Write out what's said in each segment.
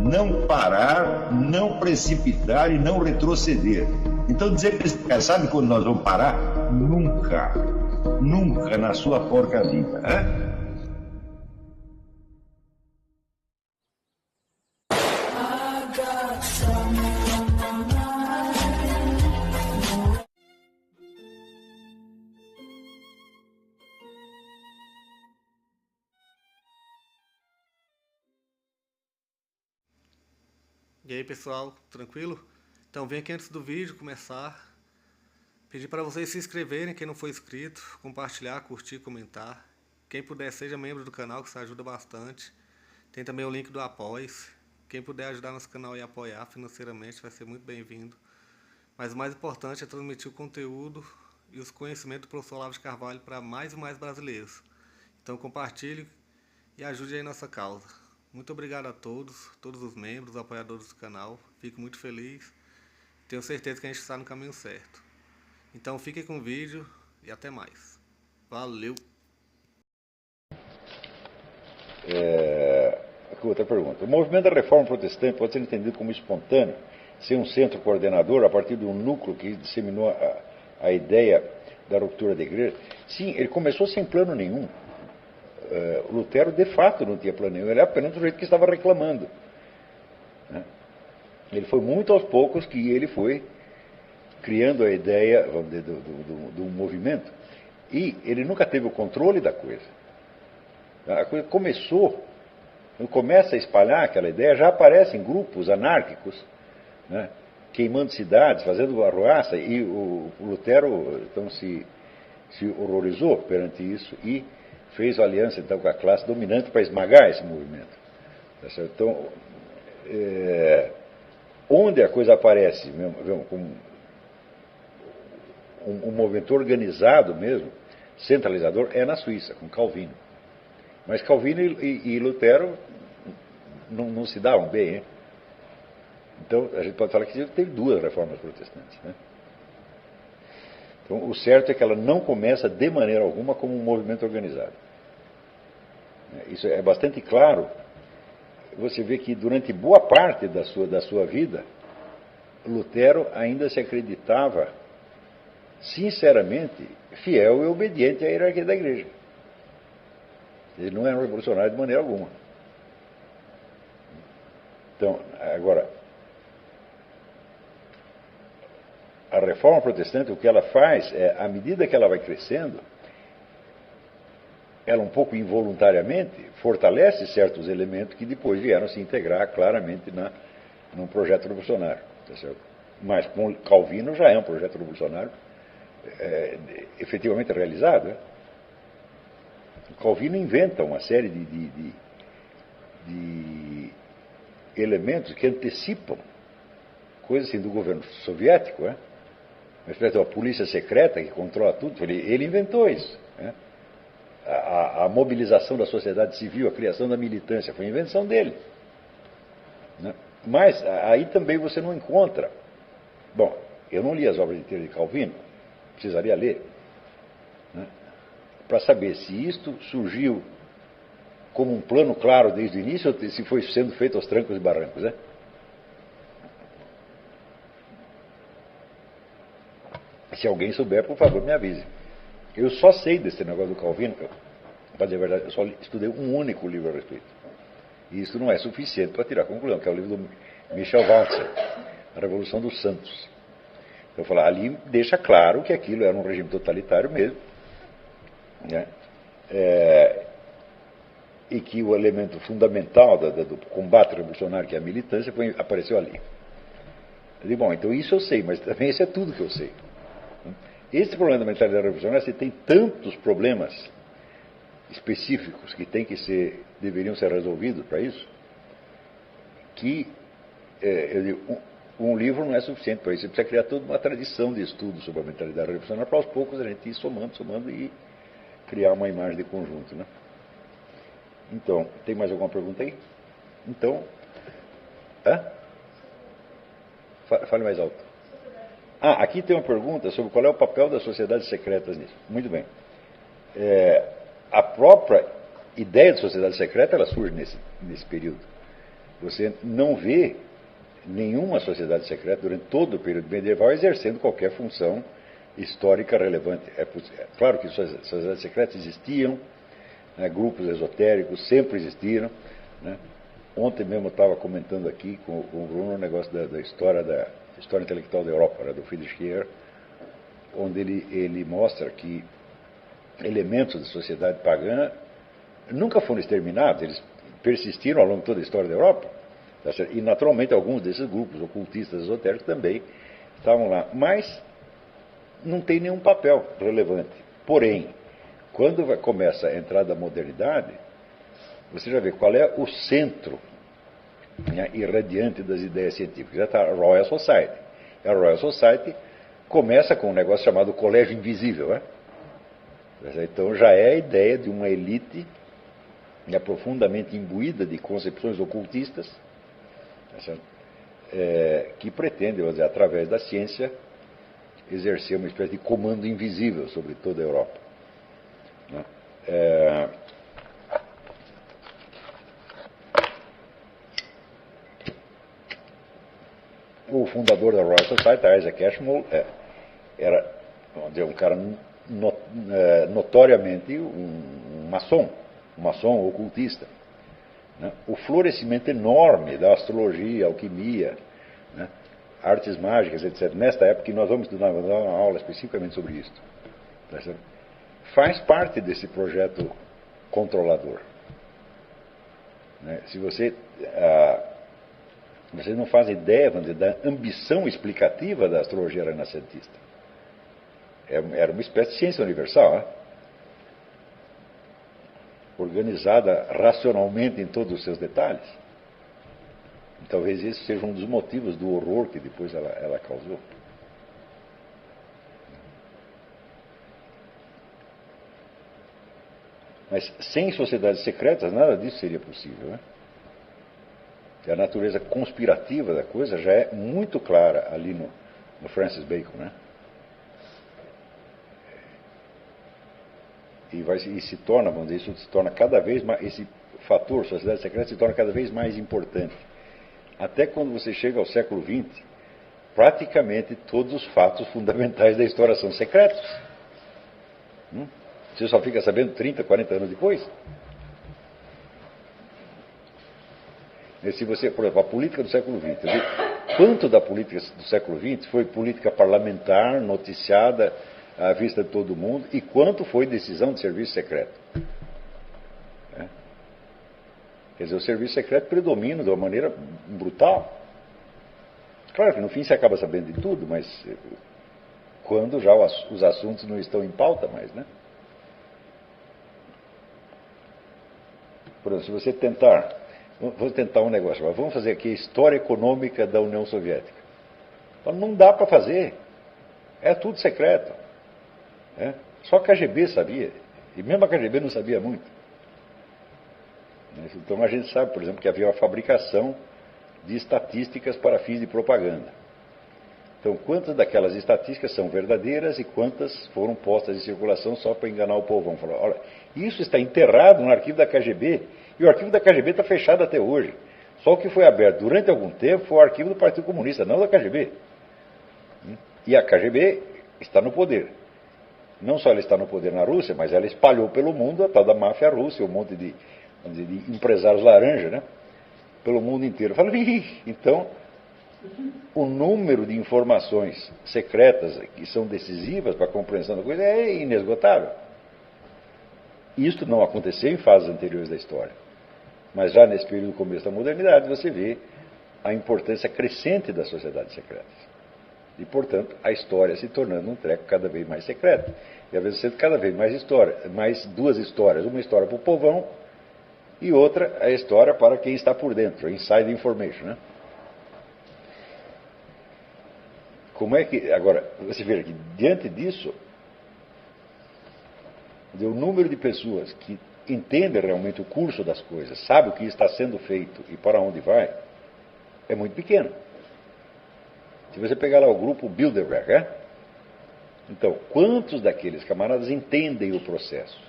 não parar, não precipitar e não retroceder. Então dizer para esse cara, sabe quando nós vamos parar? Nunca. Nunca na sua porca vida. Né? E aí pessoal, tranquilo? Então vem aqui antes do vídeo começar, pedir para vocês se inscreverem, quem não for inscrito, compartilhar, curtir, comentar. Quem puder seja membro do canal, que isso ajuda bastante. Tem também o link do Apoia-se. Quem puder ajudar nosso canal e apoiar financeiramente vai ser muito bem-vindo. Mas o mais importante é transmitir o conteúdo e os conhecimentos do professor Olavo de Carvalho para mais e mais brasileiros. Então compartilhe e ajude aí nossa causa. Muito obrigado a todos os membros, apoiadores do canal. Fico muito feliz. Tenho certeza que a gente está no caminho certo. Então fiquem com o vídeo e até mais. Valeu! Outra pergunta. O movimento da reforma protestante pode ser entendido como espontâneo, sem um centro coordenador, a partir de um núcleo que disseminou a ideia da ruptura da igreja? Sim, ele começou sem plano nenhum. Lutero, de fato, não tinha plano nenhum, ele era apenas do jeito que estava reclamando. Né? Ele foi muito aos poucos que ele foi criando a ideia, vamos dizer, do movimento, e ele nunca teve o controle da coisa. A coisa começou, quando começa a espalhar aquela ideia, já aparecem grupos anárquicos, né, queimando cidades, fazendo arruaça, e o Lutero então se horrorizou perante isso e fez aliança então com a classe dominante para esmagar esse movimento. Tá certo? Então, onde a coisa aparece mesmo, como um movimento organizado mesmo, centralizador, é na Suíça, com Calvino. Mas Calvino e Lutero não se davam bem, hein? Então, a gente pode falar que teve duas reformas protestantes, né? Então, o certo é que ela não começa de maneira alguma como um movimento organizado. Isso é bastante claro. Você vê que durante boa parte da sua vida, Lutero ainda se acreditava, sinceramente, fiel e obediente à hierarquia da igreja. Ele não era um revolucionário de maneira alguma. Então, agora, a reforma protestante, o que ela faz é, à medida que ela vai crescendo, ela um pouco involuntariamente fortalece certos elementos que depois vieram se integrar claramente num projeto revolucionário. Tá certo? Mas com Calvino já é um projeto revolucionário efetivamente realizado. Né? Calvino inventa uma série de elementos que antecipam coisas assim do governo soviético, né? A polícia secreta que controla tudo, ele inventou isso. Né? A mobilização da sociedade civil, a criação da militância, foi invenção dele. Né? Mas aí também você não encontra. Bom, eu não li as obras inteiras de Calvino, precisaria ler, né, para saber se isto surgiu como um plano claro desde o início ou se foi sendo feito aos trancos e barrancos. Né? Se alguém souber, por favor, me avise. Eu só sei desse negócio do Calvino, para dizer a verdade, eu só estudei um único livro a respeito. E isso não é suficiente para tirar a conclusão, que é o livro do Michel Walzer, A Revolução dos Santos. Eu falo, ali deixa claro que aquilo era um regime totalitário mesmo, né? E que o elemento fundamental do combate revolucionário, que é a militância, apareceu ali. Eu digo, bom, então isso eu sei, mas também isso é tudo que eu sei. Esse problema da mentalidade revolucionária, você tem tantos problemas específicos que deveriam ser resolvidos para isso, que eu digo, um livro não é suficiente para isso. Você precisa criar toda uma tradição de estudo sobre a mentalidade revolucionária para aos poucos a gente ir somando e criar uma imagem de conjunto, né? Então, tem mais alguma pergunta aí? Então, fale mais alto. Aqui tem uma pergunta sobre qual é o papel das sociedades secretas nisso. Muito bem. A própria ideia de sociedade secreta, ela surge nesse período. Você não vê nenhuma sociedade secreta durante todo o período medieval exercendo qualquer função histórica relevante. Claro que sociedades secretas existiam, né, grupos esotéricos sempre existiram. Né? Ontem mesmo eu estava comentando aqui com o Bruno o negócio da história intelectual da Europa, né, do Friedrich Hayek, onde ele mostra que elementos da sociedade pagã nunca foram exterminados, eles persistiram ao longo de toda a história da Europa. E, naturalmente, alguns desses grupos ocultistas esotéricos também estavam lá. Mas não tem nenhum papel relevante. Porém, quando começa a entrada da modernidade, você já vê qual é o centro, né, irradiante das ideias científicas. Já está a Royal Society. A Royal Society começa com um negócio chamado Colégio Invisível. Né? Então já é a ideia de uma elite, né, profundamente imbuída de concepções ocultistas, que pretende, vamos dizer, através da ciência, exercer uma espécie de comando invisível sobre toda a Europa. Né? O fundador da Royal Society, Isaac Ashmole, era, vamos dizer, um cara notoriamente um maçom ocultista. Né? O florescimento enorme da astrologia, alquimia, né? Artes mágicas, etc. Nesta época, que nós vamos dar uma aula especificamente sobre isso, tá certo? Faz parte desse projeto controlador. Né? Se você não faz ideia, vamos dizer, da ambição explicativa da astrologia renascentista. Era uma espécie de ciência universal, né? Organizada racionalmente em todos os seus detalhes. E talvez esse seja um dos motivos do horror que depois ela causou. Mas sem sociedades secretas nada disso seria possível. Né? E a natureza conspirativa da coisa já é muito clara ali no Francis Bacon. Né? E se torna, vamos dizer, isso se torna cada vez mais, esse fator, sociedade secreta, se torna cada vez mais importante. Até quando você chega ao século XX, praticamente todos os fatos fundamentais da história são secretos. Você só fica sabendo 30, 40 anos depois. E se você, por exemplo, a política do século XX, quanto da política do século XX foi política parlamentar, noticiada à vista de todo mundo, e quanto foi decisão de serviço secreto. Quer dizer, o serviço secreto predomina de uma maneira brutal. Claro que no fim você acaba sabendo de tudo, mas quando já os assuntos não estão em pauta mais, né? Por exemplo, se você vou tentar um negócio, vamos fazer aqui a história econômica da União Soviética. Não dá para fazer. É tudo secreto. Só a KGB sabia, e mesmo a KGB não sabia muito. Então a gente sabe, por exemplo, que havia uma fabricação de estatísticas para fins de propaganda. Então, quantas daquelas estatísticas são verdadeiras e quantas foram postas em circulação só para enganar o povão? Falar, olha, isso está enterrado no arquivo da KGB, e o arquivo da KGB está fechado até hoje. Só o que foi aberto durante algum tempo foi o arquivo do Partido Comunista, não da KGB. E a KGB está no poder. Não só ela está no poder na Rússia, mas ela espalhou pelo mundo a tal da máfia russa, um monte de empresários laranja, né? Pelo mundo inteiro. Então, o número de informações secretas que são decisivas para a compreensão da coisa é inesgotável. Isto não aconteceu em fases anteriores da história. Mas já nesse período do começo da modernidade, você vê a importância crescente das sociedades secretas. E, portanto, a história se tornando um treco cada vez mais secreto. E, às vezes, sendo cada vez mais duas histórias. Uma história para o povão e outra a história para quem está por dentro, inside information. Né? Como é que... Agora, você vê que, diante disso, o número de pessoas que entendem realmente o curso das coisas, sabe o que está sendo feito e para onde vai, é muito pequeno. Se você pegar lá o grupo Bilderberg, então, quantos daqueles camaradas entendem o processo?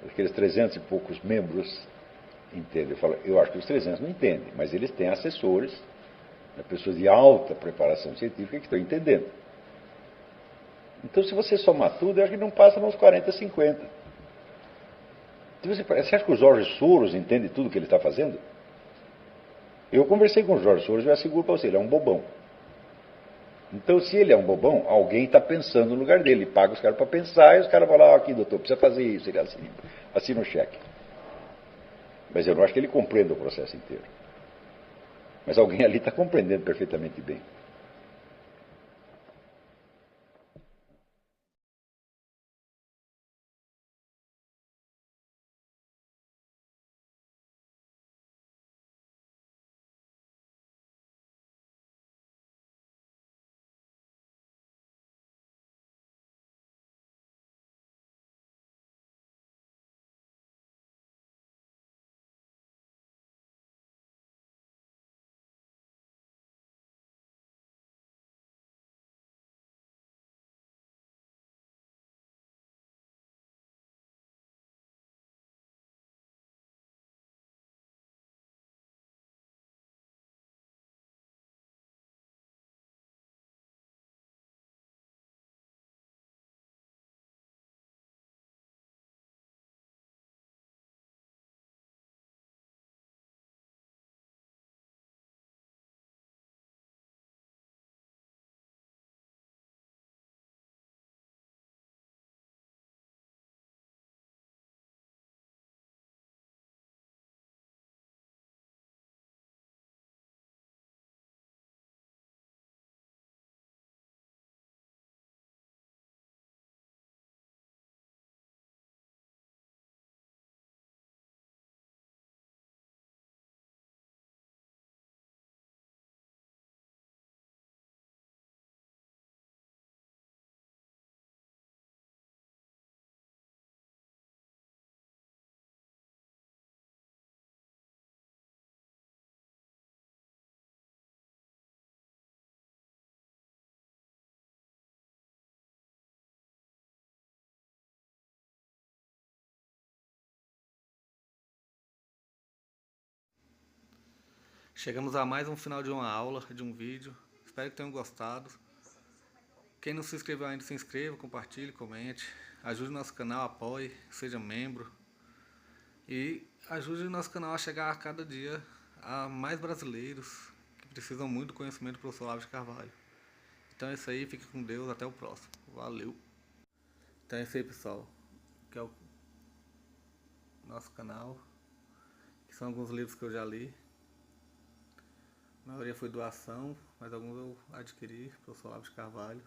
Aqueles 300 e poucos membros entendem. Eu acho que os 300 não entendem, mas eles têm assessores, né, pessoas de alta preparação científica que estão entendendo. Então, se você somar tudo, eu acho que não passa nos 40, 50. Você acha que o Jorge Soros entende tudo o que ele está fazendo? Eu conversei com o Jorge Soros e eu asseguro para você, ele é um bobão. Então, se ele é um bobão, alguém está pensando no lugar dele. Ele paga os caras para pensar e os caras vão lá, aqui, doutor, precisa fazer isso. Ele assina o cheque. Mas eu não acho que ele compreenda o processo inteiro. Mas alguém ali está compreendendo perfeitamente bem. Chegamos a mais um final de uma aula, de um vídeo. Espero que tenham gostado. Quem não se inscreveu ainda, se inscreva, compartilhe, comente. Ajude o nosso canal, apoie, seja membro. E ajude o nosso canal a chegar a cada dia a mais brasileiros que precisam muito do conhecimento do professor Olavo de Carvalho. Então é isso aí, fique com Deus, até o próximo. Valeu! Então é isso aí, pessoal. Que é o nosso canal. Que são alguns livros que eu já li. A maioria foi doação, mas alguns eu adquiri, professor Olavo de Carvalho.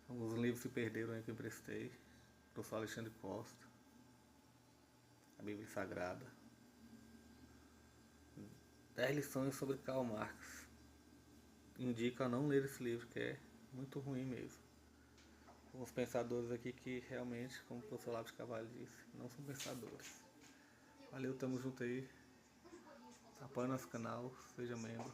Alguns livros se perderam aí que eu emprestei. Professor Alexandre Costa. A Bíblia Sagrada. 10 lições sobre Karl Marx. Indico a não ler esse livro, que é muito ruim mesmo. Uns pensadores aqui que realmente, como o professor Olavo de Carvalho disse, não são pensadores. Valeu, tamo junto aí. Apoie nosso canal, seja membro.